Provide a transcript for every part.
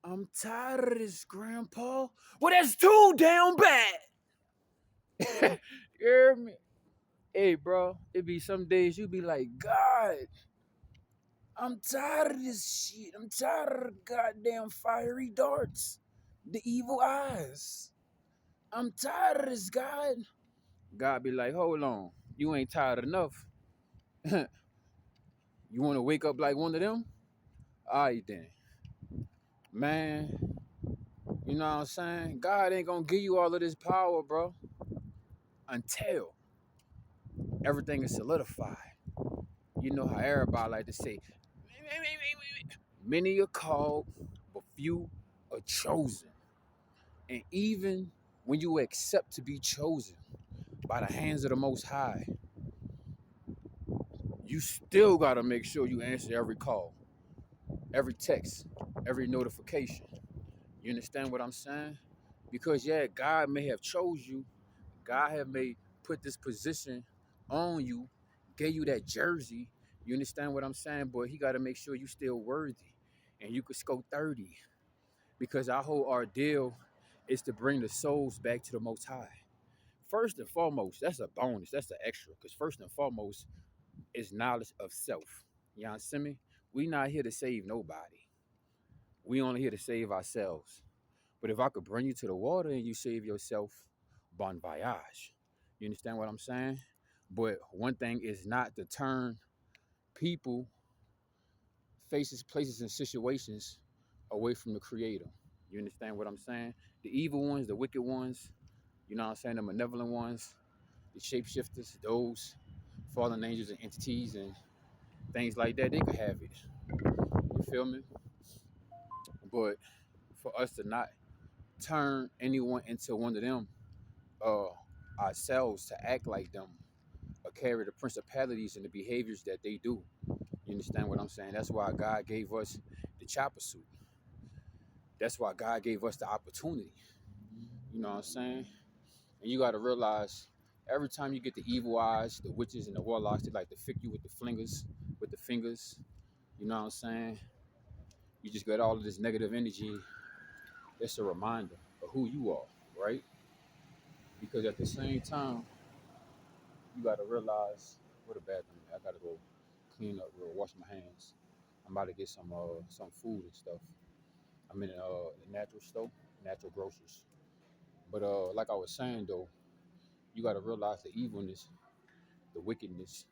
I'm tired of this, Grandpa. Well, that's too damn bad. You hear me? Hey, bro, it be some days you be like, God, I'm tired of this shit. I'm tired of the goddamn fiery darts, the evil eyes. I'm tired of this, God. God be like, hold on, you ain't tired enough. You want to wake up like one of them? All right, then. Man, you know what I'm saying? God ain't gonna give you all of this power, bro, until everything is solidified. You know how everybody like to say, many are called, but few are chosen. And even when you accept to be chosen by the hands of the Most High, you still gotta make sure you answer every call, every text, every notification. You understand what I'm saying? Because yeah, God may have chose you, God have may put this position on you, gave you that jersey. You understand what I'm saying? But he got to make sure you still worthy, and you could score 30. Because our whole ordeal is to bring the souls back to the Most High. First and foremost, that's a bonus. That's an extra. Because first and foremost is knowledge of self. You understand me? We not here to save nobody. We only here to save ourselves. But if I could bring you to the water and you save yourself, bon voyage. You understand what I'm saying? But one thing is not to turn people, faces, places, and situations away from the Creator. You understand what I'm saying? The evil ones, the wicked ones, you know what I'm saying? The malevolent ones, the shapeshifters, those fallen angels and entities and things like that, they could have it. You feel me? But for us to not turn anyone into one of them, uh, ourselves to act like them or carry the principalities and the behaviors that they do. You understand what I'm saying? That's why God gave us the chopper suit. That's why God gave us the opportunity. You know what I'm saying? And you got to realize every time you get the evil eyes, the witches and the warlocks, they like to fick you with the flingers, with the fingers. You know what I'm saying? You just got all of this negative energy. It's a reminder of who you are, right? Because at the same time, you got to realize what a bathroom. I got to go clean up, real, wash my hands. I'm about to get some food and stuff. I'm in the natural store, natural grocers. But like I was saying though, you got to realize the evilness, the wickedness,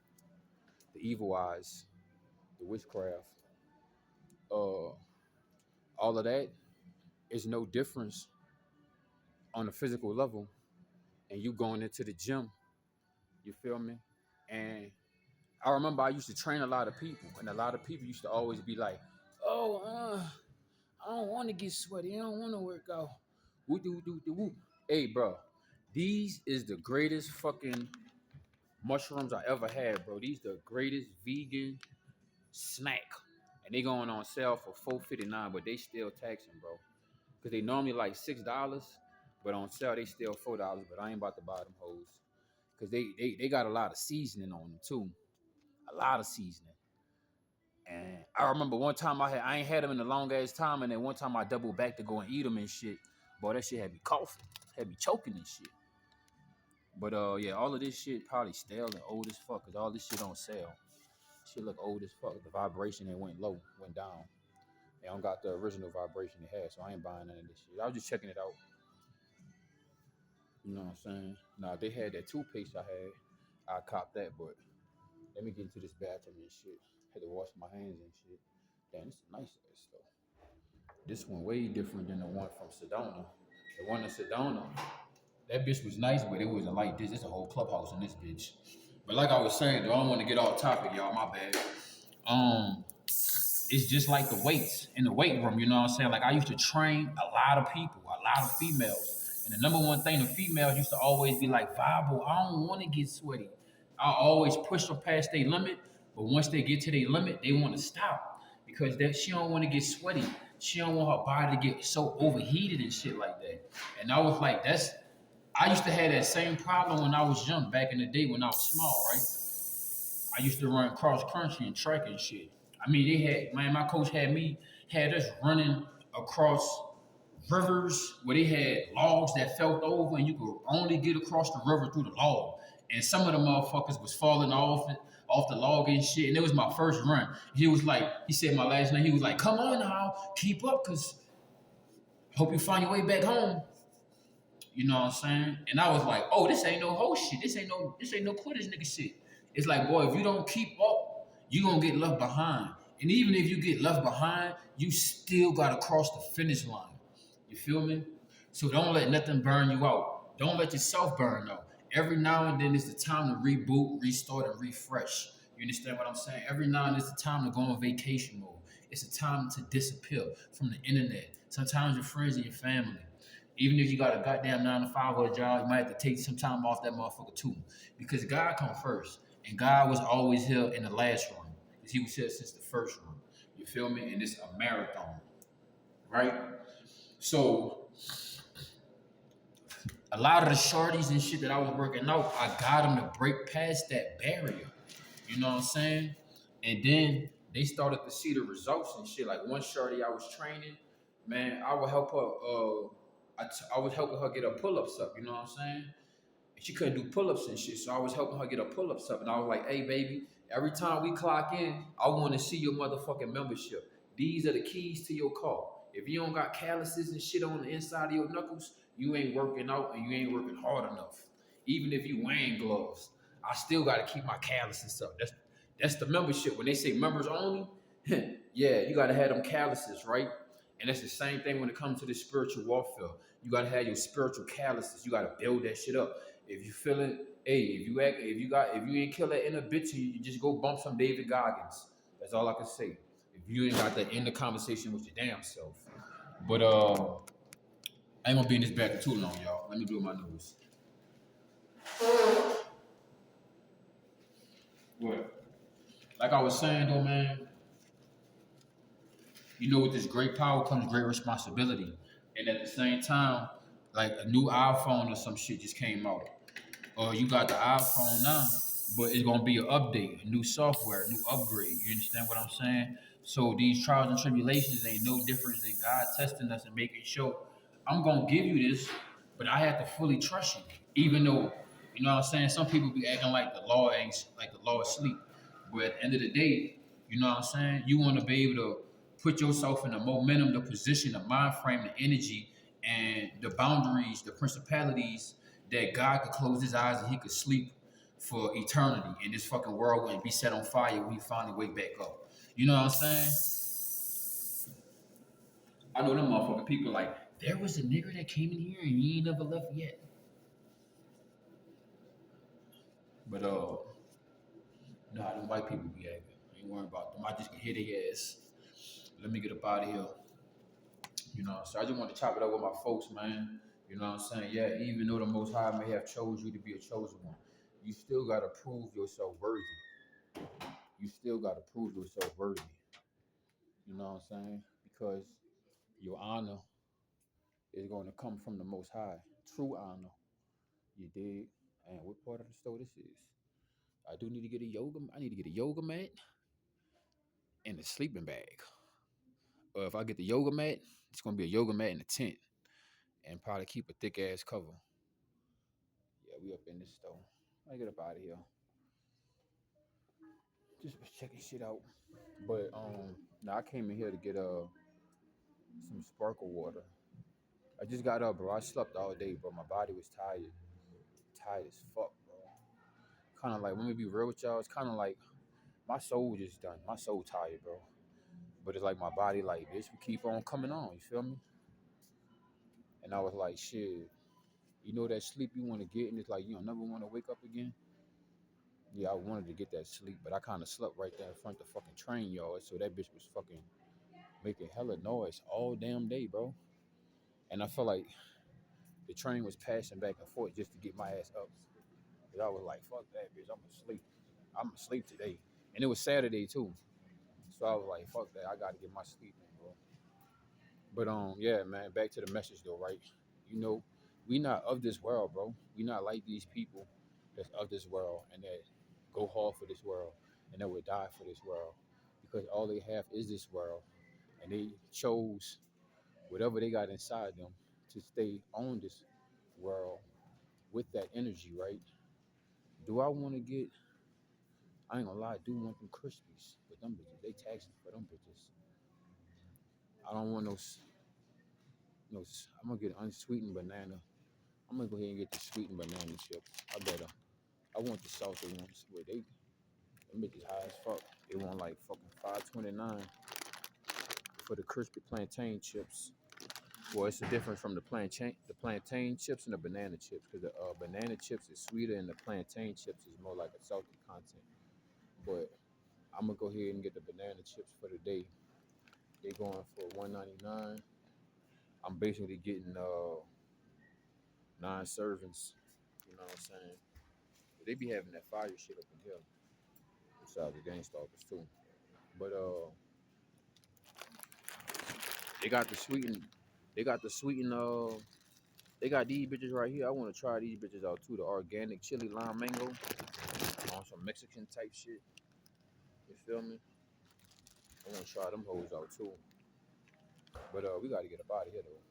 the evil eyes, the witchcraft. Uh, all of that is no difference on a physical level. And you going into the gym, you feel me? And I remember I used to train a lot of people, and a lot of people used to always be like, "Oh, I don't want to get sweaty. I don't want to work out." Woo doo doo doo woo. Hey, bro, these is the greatest fucking mushrooms I ever had, bro. These the greatest vegan snack, and they going on sale for $4.59, but they still taxing, bro. Cause they normally like $6, but on sale they still $4. But I ain't about to buy them hoes, cause they got a lot of seasoning on them too, a lot of seasoning. And I remember one time I ain't had them in a long ass time, and then one time I doubled back to go and eat them and shit. Boy, that shit had me coughing, had me choking and shit. But yeah, all of this shit probably stale and old as fuck, cause all this shit on sale. Shit look old as fuck. The vibration it went low, went down. They don't got the original vibration it had, so I ain't buying none of this shit. I was just checking it out. You know what I'm saying? Now if they had that toothpaste I had, I copped that, but let me get into this bathroom and shit. Had to wash my hands and shit. Damn, this is nice ass stuff. This one way different than the one from Sedona. The one in Sedona, that bitch was nice, but it wasn't like this. It's a whole clubhouse in this bitch. But like I was saying, though, I don't want to get off topic, y'all. My bad. It's just like the weights in the weight room. You know what I'm saying? Like I used to train a lot of people, a lot of females, and the number one thing the females used to always be like, "Bible, I don't want to get sweaty." I always push them past their limit, but once they get to their limit, they want to stop because that she don't want to get sweaty. She don't want her body to get so overheated and shit like that. And I was like, that's. I used to have that same problem when I was young, back in the day when I was small, right? I used to run cross country and track and shit. I mean, they had, man, my coach had us running across rivers where they had logs that fell over, and you could only get across the river through the log. And some of the motherfuckers was falling off the log and shit. And it was my first run. He was like, he said my last name. He was like, "Come on now, keep up, cause hope you find your way back home." You know what I'm saying? And I was like, "Oh, this ain't no whole shit. This ain't no quitters nigga shit." It's like, boy, if you don't keep up, you gonna get left behind. And even if you get left behind, you still gotta cross the finish line. You feel me? So don't let nothing burn you out. Don't let yourself burn out. Every now and then it's the time to reboot, restart, and refresh. You understand what I'm saying? Every now and then it's the time to go on vacation mode. It's a time to disappear from the internet. Sometimes your friends and your family. Even if you got a goddamn 9 to 5 or a job, you might have to take some time off that motherfucker too. Because God come first. And God was always here in the last run. Because he was here since the first run. You feel me? And it's a marathon. Right? So a lot of the shorties and shit that I was working out, I got them to break past that barrier. You know what I'm saying? And then they started to see the results and shit. Like one shorty I was training, man, I would help her. I was helping her get her pull-ups up. You know what I'm saying? And she couldn't do pull-ups and shit, so I was helping her get her pull-ups up. And I was like, "Hey, baby, every time we clock in, I want to see your motherfucking membership. These are the keys to your car. If you don't got calluses and shit on the inside of your knuckles, you ain't working out and you ain't working hard enough. Even if you wearing gloves, I still got to keep my calluses up. That's the membership. When they say members only, yeah, you got to have them calluses, right? And that's the same thing when it comes to this spiritual warfare. You got to have your spiritual calluses. You got to build that shit up. If you feeling, hey, if you ain't kill that inner bitch, you just go bump some David Goggins. That's all I can say. If you ain't got that end the conversation with your damn self. But I ain't gonna be in this back too long, y'all. Let me blow my nose. What? Like I was saying though, man, you know, with this great power comes great responsibility. And at the same time, like a new iPhone or some shit just came out. Or you got the iPhone now, but it's gonna be an update, a new software, a new upgrade. You understand what I'm saying? So these trials and tribulations ain't no different than God testing us and making sure I'm gonna give you this, but I have to fully trust you. Even though, you know what I'm saying, some people be acting like the law ain't like the law is sleep. But at the end of the day, you know what I'm saying, you wanna be able to put yourself in the momentum, the position, the mind frame, the energy, and the boundaries, the principalities that God could close his eyes and he could sleep for eternity and this fucking world wouldn't be set on fire when he finally wake back up. You know what I'm saying? I know them motherfucking people like, there was a nigger that came in here and he ain't never left yet. But nah, them white people be acting. Ain't worrying about them. I just can hit their ass. Let me get up out of here. You know, so I just want to chop it up with my folks, man. You know what I'm saying? Yeah, even though the Most High may have chose you to be a chosen one, you still got to prove yourself worthy. You still got to prove yourself worthy. You know what I'm saying? Because your honor is going to come from the Most High. True honor. You dig? And what part of the store this is? I do need to get a yoga. I need to get a yoga mat and a sleeping bag. Or if I get the yoga mat, it's going to be a yoga mat in a tent and probably keep a thick ass cover. Yeah, we up in this store. I get up out of here. Just was checking shit out. But now I came in here to get some sparkle water. I just got up, bro. I slept all day, bro. My body was tired. Tired as fuck, bro. Kind of like, let me be real with y'all. It's kind of like my soul just done. My soul tired, bro. But it's like my body, like, bitch, we keep on coming on. You feel me? And I was like, shit. You know that sleep you want to get, and it's like you don't never want to wake up again. Yeah, I wanted to get that sleep, but I kind of slept right there in front of the fucking train yard, so that bitch was fucking making hella noise all damn day, bro. And I felt like the train was passing back and forth just to get my ass up. But I was like, fuck that, bitch. I'm asleep. I'm asleep today. And it was Saturday too. So I was like, fuck that. I gotta get my sleep in, bro. But yeah, man, back to the message though, right? You know, we not of this world, bro. We not like these people that's of this world and that go hard for this world and that would die for this world. Because all they have is this world. And they chose whatever they got inside them to stay on this world with that energy, right? Do I want to get? I ain't gonna lie, I do want them Krispies, but them bitches, they taxing for them bitches. I don't want no. I'm gonna get unsweetened banana. I'm gonna go ahead and get the sweetened banana chips. I want the salty ones. Where them bitches high as fuck. They want like fucking 5.29 for the crispy plantain chips. Well, it's a difference from the plantain chips and the banana chips, because the banana chips is sweeter and the plantain chips is more like a salty content. But I'm gonna go ahead and get the banana chips for the day. They going for $1.99. I'm basically getting 9 servings. You know what I'm saying? They be having that fire shit up in here. Besides the gang stalkers too. But they got the sweetened. They got the sweetened. They got these bitches right here. I want to try these bitches out too. The organic chili lime mango on some Mexican type shit. You feel me? I want to try them hoes out too. But we got to get up out of here though.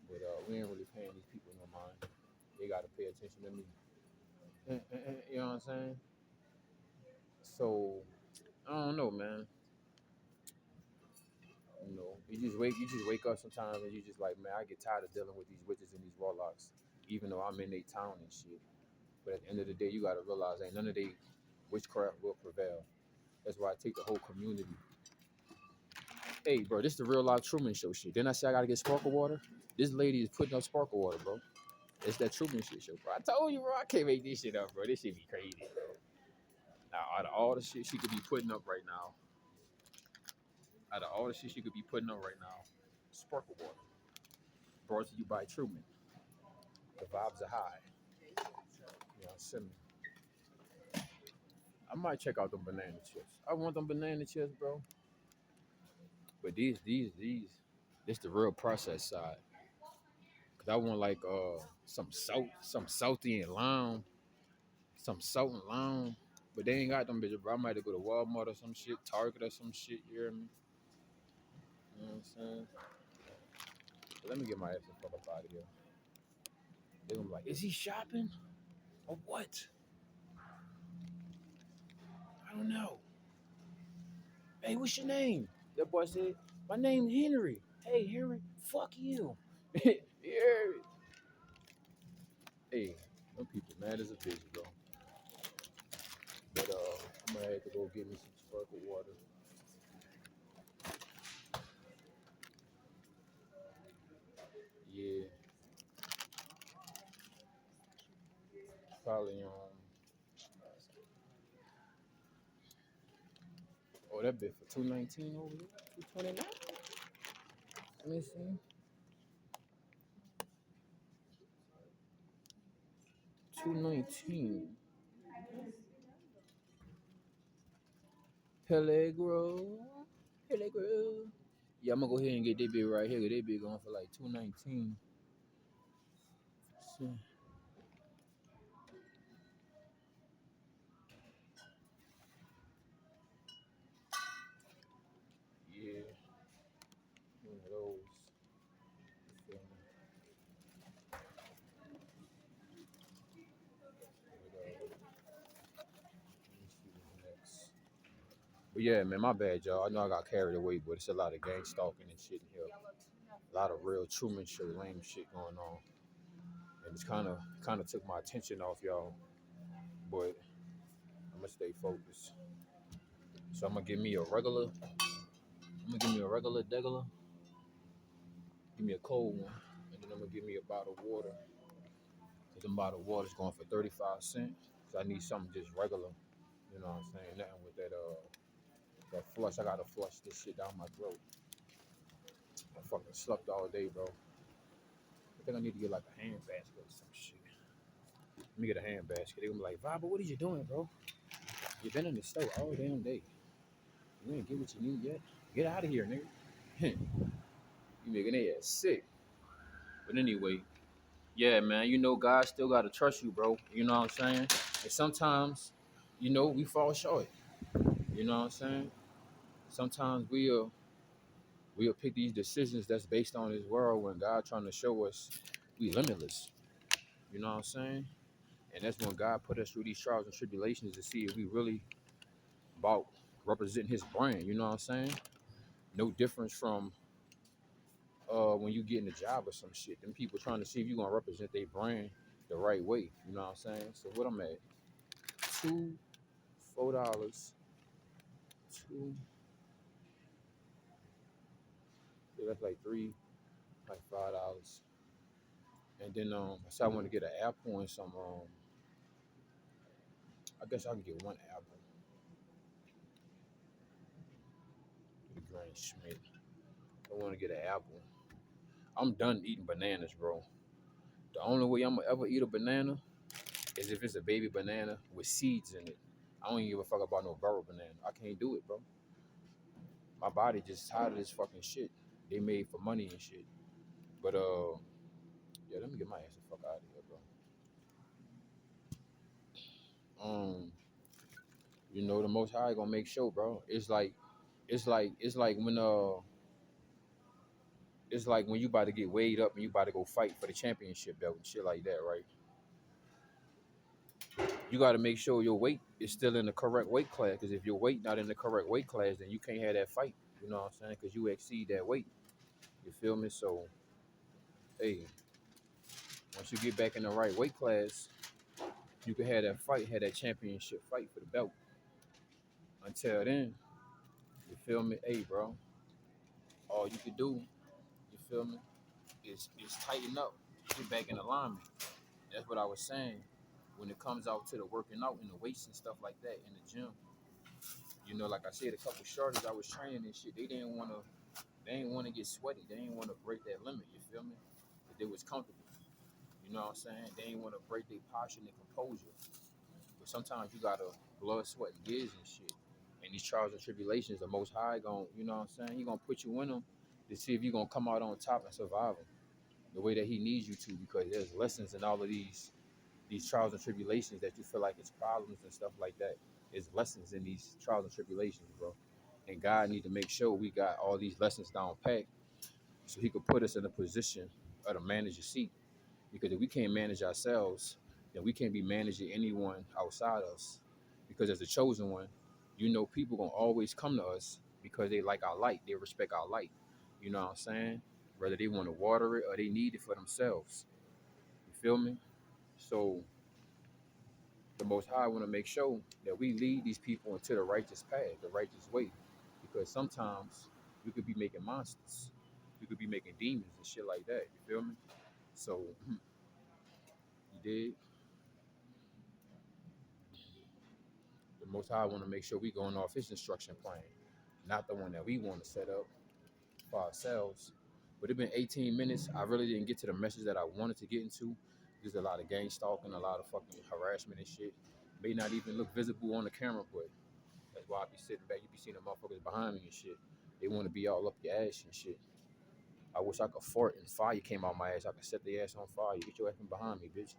But we ain't really paying these people no mind. They got to pay attention to me. You know what I'm saying? So I don't know, man. You just wake up sometimes and you just like, man, I get tired of dealing with these witches and these warlocks, even though I'm in their town and shit. But at the end of the day, you gotta realize ain't none of they witchcraft will prevail. That's why I take the whole community. Hey, bro, this is the real life Truman Show shit. Then I say I gotta get sparkle water. This lady is putting up sparkle water, bro. It's that Truman shit show, bro. I told you, bro, I can't make this shit up, bro. This shit be crazy, bro. Now, out of all the shit she could be putting up right now, sparkle water. Brought to you by Truman. The vibes are high. You know, send me. I might check out them banana chips. I want them banana chips, bro. But this the real process side. Cause I want like some salty and lime, some salt and lime. But they ain't got them bitches, bro. I might have to go to Walmart or some shit, Target or some shit. You hear me? You know what I'm saying? But let me get my ass the fuck up out of here. They gonna be like, is he shopping or what? I don't know. Hey, what's your name? That boy said, my name's Henry. Hey, Henry, fuck you. Yeah. Hey, them people mad as a bitch, bro. But I'm gonna have to go get me some sparkle water. Yeah, probably oh, that bit for 219 over here. 229. Let me see. 219. Pellegro. Pellegro. Yeah, I'm gonna go ahead and get that bit right here. That bit going for like 219. So, yeah, one of those. You feel me? Let me see what's next. But yeah, man, my bad, y'all. I know I got carried away, but it's a lot of gang stalking and shit in here. A lot of real Truman Show lame shit going on, and it's kind of took my attention off y'all. But I'm gonna stay focused. So I'm gonna give me a regular. I'm gonna give me a regular degular. Give me a cold one, and then I'm gonna give me a bottle of water. Cause the bottle of water's going for 35 cents. So I need something just regular. You know what I'm saying? Nothing with that flush. I gotta flush this shit down my throat. I fucking slept all day, bro. I think I need to get like a hand basket or some shit. Let me get a hand basket. They gonna be like, Vibe, what are you doing, bro? You been in the store all damn day. You ain't get what you need yet. Get out of here, nigga. You making their ass sick. But anyway, yeah, man, you know, God still gotta trust you, bro. You know what I'm saying? And sometimes, you know, we fall short. You know what I'm saying? Sometimes we'll We'll pick these decisions that's based on this world when God trying to show us we limitless. You know what I'm saying? And that's when God put us through these trials and tribulations to see if we really about representing his brand. You know what I'm saying? No difference from when you get in a job or some shit. Them people trying to see if you gonna represent their brand the right way. You know what I'm saying? So what I'm at, $4, two, yeah, that's like three, like $5. And then I said I want to get an apple and some I guess I can get one apple. The Granny Schmidt. I want to get an apple. I'm done eating bananas, bro. The only way I'm gonna ever eat a banana is if it's a baby banana with seeds in it. I don't even give a fuck about no burro banana. I can't do it, bro. My body just tired of this fucking shit. They made for money and shit. But yeah, let me get my ass the fuck out of here, bro. You know, the Most High gonna make sure, bro. It's like when you about to get weighed up and you about to go fight for the championship belt and shit like that, right? You got to make sure your weight is still in the correct weight class. Because if your weight not in the correct weight class, then you can't have that fight. You know what I'm saying? Because you exceed that weight. You feel me? So, hey, once you get back in the right weight class, you can have that fight, have that championship fight for the belt. Until then, you feel me? Hey, bro, all you can do, you feel me, is tighten up, get back in alignment. That's what I was saying. When it comes out to the working out and the weights and stuff like that in the gym, you know, like I said, a couple shorties I was training and shit, they didn't want to get sweaty. They didn't want to break that limit. You feel me? But they was comfortable. You know what I'm saying? They didn't want to break their posture and their composure. But sometimes you gotta blood, sweat, and tears and shit. And these trials and tribulations, the Most High gon' you know what I'm saying? He gonna put you in them to see if you gonna come out on top and survive them the way that He needs you to. Because there's lessons in all of these trials and tribulations that you feel like it's problems and stuff like that. There's lessons in these trials and tribulations, bro. And God need to make sure we got all these lessons down packed so He could put us in a position of to manage a seat. Because if we can't manage ourselves, then we can't be managing anyone outside us. Because as a chosen one, you know, people gonna always come to us because they like our light, they respect our light. You know what I'm saying? Whether they want to water it or they need it for themselves. You feel me? So the Most High want to make sure that we lead these people into the righteous path, the righteous way. Because sometimes we could be making monsters, we could be making demons and shit like that. You feel me? So you did. The Most High want to make sure we going off His instruction plan, not the one that we want to set up for ourselves. But it's been 18 minutes. I really didn't get to the message that I wanted to get into. There's a lot of gang stalking, a lot of fucking harassment and shit. May not even look visible on the camera, but that's why I be sitting back. You be seeing the motherfuckers behind me and shit. They want to be all up your ass and shit. I wish I could fart and fire came out my ass. I could set the ass on fire. Get your ass from behind me, bitch.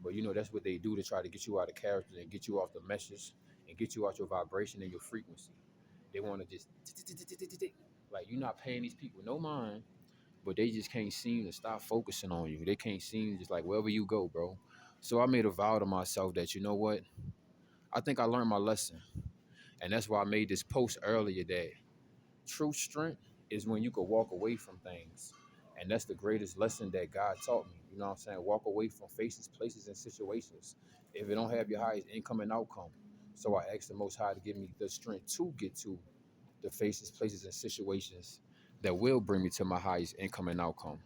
But you know that's what they do to try to get you out of character and get you off the message and get you out your vibration and your frequency. They want to just like you're not paying these people no mind, but they just can't seem to stop focusing on you. They can't seem just like wherever you go, bro. So I made a vow to myself that you know what? I think I learned my lesson, and that's why I made this post earlier that true strength is when you can walk away from things. And that's the greatest lesson that God taught me. You know what I'm saying? Walk away from faces, places, and situations if it don't have your highest income and outcome. So I asked the Most High to give me the strength to get to the faces, places, and situations that will bring me to my highest income and outcome.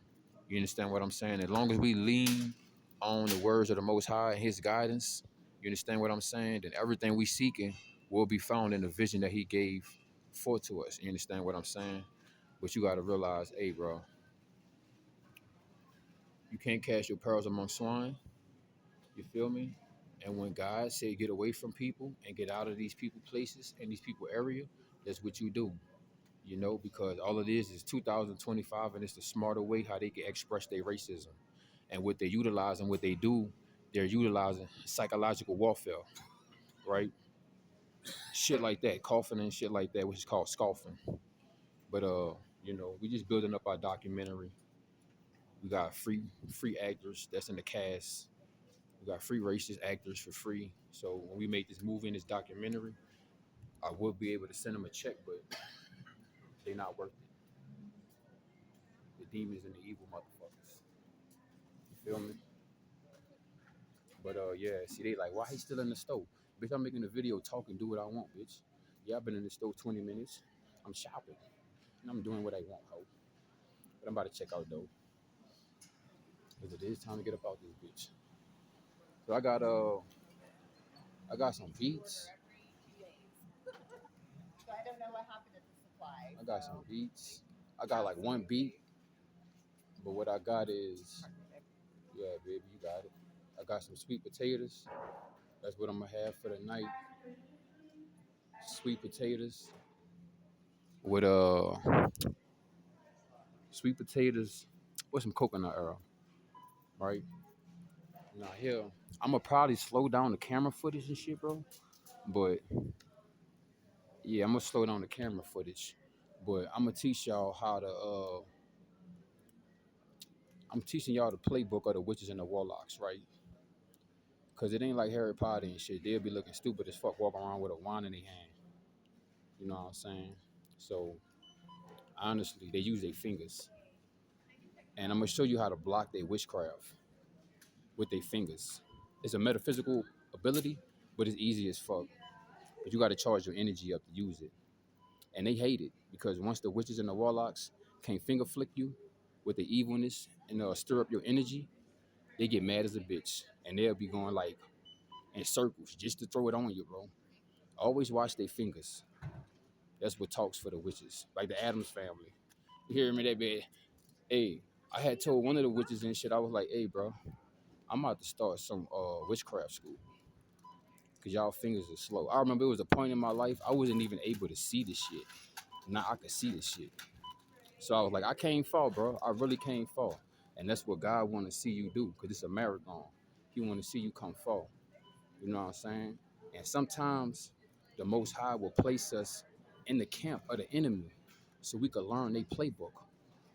You understand what I'm saying? As long as we lean on the words of the Most High and His guidance, you understand what I'm saying? Then everything we seeking will be found in the vision that He gave forth to us. You understand what I'm saying? But you got to realize, hey, bro, you can't cast your pearls among swine. You feel me? And when God said get away from people and get out of these people places and these people area, that's what you do. You know, because all it is 2025 and it's the smarter way how they can express their racism. And what they utilize and what they do, they're utilizing psychological warfare, right? Shit like that, coughing and shit like that, which is called scoffing. But We just building up our documentary. We got free actors that's in the cast. We got free racist actors for free. So when we make this movie and this documentary, I will be able to send them a check, but they not worth it. The demons and the evil motherfuckers. You feel me? But yeah, see, they like, why he still in the stove? Bitch, I'm making a video talking, do what I want, bitch. Yeah, I've been in the stove 20 minutes. I'm shopping. And I'm doing what I want, ho. But I'm about to check out though. Because it is time to get up out this bitch. So I got some beats. I got some beats. I got like one beat, but what I got is, yeah, baby, you got it. I got some sweet potatoes. That's what I'm gonna have for the night. Sweet potatoes with sweet potatoes with some coconut oil, right? Now here, I'm gonna probably slow down the camera footage and shit, bro. But yeah, I'm gonna slow down the camera footage. But I'm gonna teach y'all how to. I'm teaching y'all the playbook of the witches and the warlocks, right? Cause it ain't like Harry Potter and shit. They'll be looking stupid as fuck walking around with a wand in their hand. You know what I'm saying? So honestly, they use their fingers, and I'm gonna show you how to block their witchcraft with their fingers. It's a metaphysical ability, but it's easy as fuck. But you got to charge your energy up to use it. And they hate it because once the witches and the warlocks can't finger flick you with the evilness and stir up your energy, they get mad as a bitch. And they'll be going like in circles just to throw it on you, bro. Always watch their fingers. That's what talks for the witches. Like the Addams family. You hear me? That bad. Hey, I had told one of the witches and shit, I was like, hey, bro, I'm about to start some witchcraft school. Cause y'all fingers are slow. I remember it was a point in my life I wasn't even able to see this shit. Now I can see this shit. So I was like, I can't fall, bro. I really can't fall. And that's what God want to see you do, because it's a marathon. He want to see you come fall. You know what I'm saying? And sometimes the Most High will place us in the camp of the enemy so we could learn their playbook.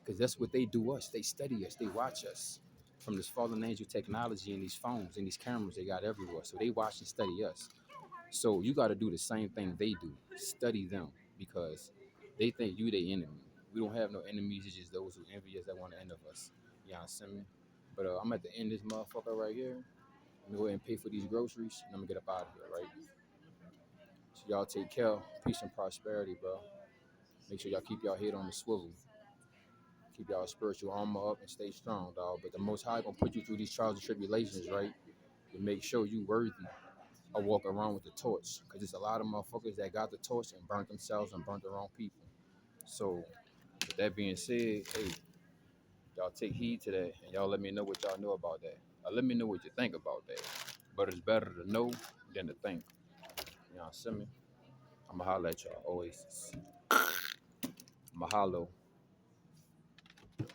Because that's what they do us. They study us. They watch us from this fallen angel technology and these phones and these cameras they got everywhere. So they watch and study us. So you got to do the same thing they do. Study them because they think you their enemy. We don't have no enemies. It's just those who envy us that want to end of us. You know what I'm saying? But I'm at the end of this motherfucker right here. I'm going to go ahead and pay for these groceries and I'm going to get up out of here, right? So y'all take care. Peace and prosperity, bro. Make sure y'all keep y'all head on the swivel. Keep y'all spiritual armor up and stay strong, dog. But the Most High going to put you through these trials and tribulations, right? To make sure you worthy or walk around with the torch, because there's a lot of motherfuckers that got the torch and burnt themselves and burnt the wrong people. So with that being said, hey, y'all take heed to that and y'all let me know what y'all know about that. Let me know what you think about that. But it's better to know than to think. You know what I'm saying? I'ma holler at y'all. Oasis. Mahalo.